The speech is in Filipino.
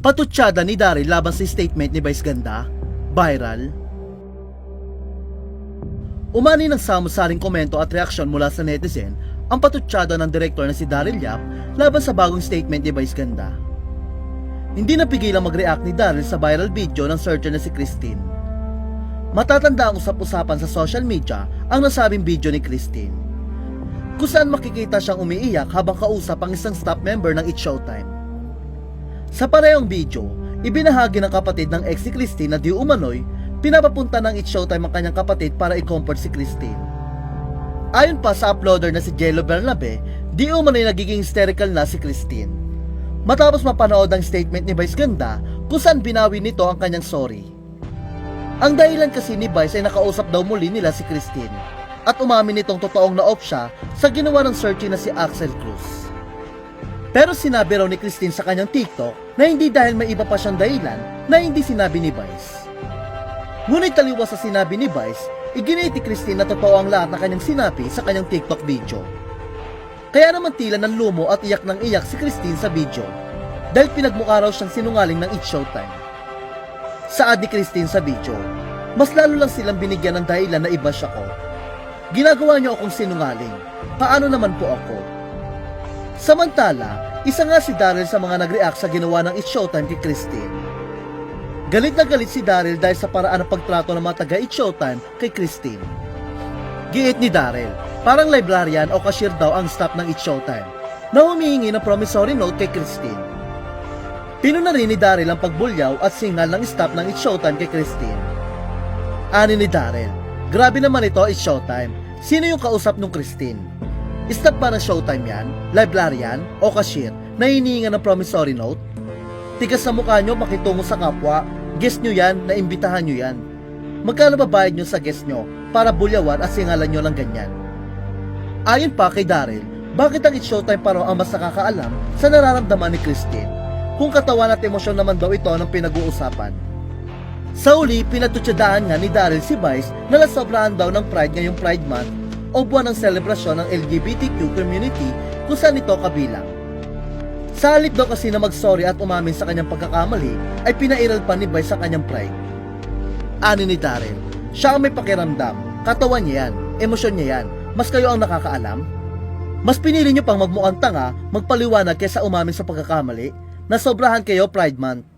Patutsada ni Daryl laban sa statement ni Vice Ganda. Viral. Umani ng samusaring komento at reaksyon mula sa netizen ang patutsada ng direktor na si Daryl Yap laban sa bagong statement ni Vice Ganda. Hindi napigilang mag-react ni Daryl sa viral video ng searcher na si Christine. Matatanda ang usap-usapan sa social media ang nasabing video ni Christine, kung saan makikita siyang umiiyak habang kausap ang isang staff member ng It's Showtime. Sa parehong video, ibinahagi ng kapatid ng ex si Christine na di umano'y pinapapunta ng It's Showtime ang kanyang kapatid para i-comfort si Christine. Ayon pa sa uploader na si Jello Bernabe, di umano'y nagiging hysterical na si Christine matapos mapanood ang statement ni Vice Ganda kung saan binawi nito ang kanyang sorry. Ang dahilan kasi ni Vice ay nakausap daw muli nila si Christine at umamin nitong totoong na-off siya sa ginawa ng searching na si Axel Cruz. Pero sinabi raw ni Christine sa kanyang TikTok na hindi dahil may iba pa siyang dahilan na hindi sinabi ni Vice. Ngunit taliwas sa sinabi ni Vice, iginit ni Christine na totoo ang lahat na kanyang sinabi sa kanyang TikTok video. Kaya naman tila ng lumo at iyak ng iyak si Christine sa video dahil pinagmukha raw siyang sinungaling ng It's Showtime. Saad ni Christine sa video, mas lalo lang silang binigyan ng dahilan na i-bash ako. Ginagawa niyo akong sinungaling, paano naman po ako? Samantala, isa nga si Daryl sa mga nag-react sa ginawa ng It's Showtime kay Christine. Galit na galit si Daryl dahil sa paraan ng pagtrato ng mga taga-It's Showtime kay Christine. Giit ni Daryl, parang librarian o cashier daw ang staff ng It's Showtime na humihingi ng promissory note kay Christine. Pinuna rin ni Daryl ang pagbulyaw at singal ng staff ng It's Showtime kay Christine. Ani ni Daryl, grabe naman ito It's Showtime, sino yung kausap nung Christine? Staff ba ng Showtime yan? Librarian? O cashier na hinihingan ng promissory note? Tigas sa mukha nyo makitungo sa kapwa, guest nyo yan, naimbitahan nyo yan. Magkano ba bayad nyo sa guest nyo para bulyawan at singalan nyo lang ganyan? Ayon pa kay Daryl, bakit ang It's Showtime pa raw ang mas nakakaalam sa nararamdaman ni Christine? Kung katawan at emosyon naman daw ito ng pinag-uusapan. Sa uli, pinatutsadahan nga ni Daryl si Vice na nasobrahan daw ng Pride ngayong Pride Month o buwan ng selebrasyon ng LGBTQ community kung saan ito kabilang. Sa halip daw kasi na mag-sorry at umamin sa kanyang pagkakamali, ay pinairal pa ni Vice sa kanyang pride. Ani ni Daryl, siya ang may pakiramdam, katawan niya yan, emosyon niya yan, mas kayo ang nakakaalam? Mas pinili niyo pang magmukhang tanga, magpaliwanag kaysa umamin sa pagkakamali, na sobrahan kayo Pride Month.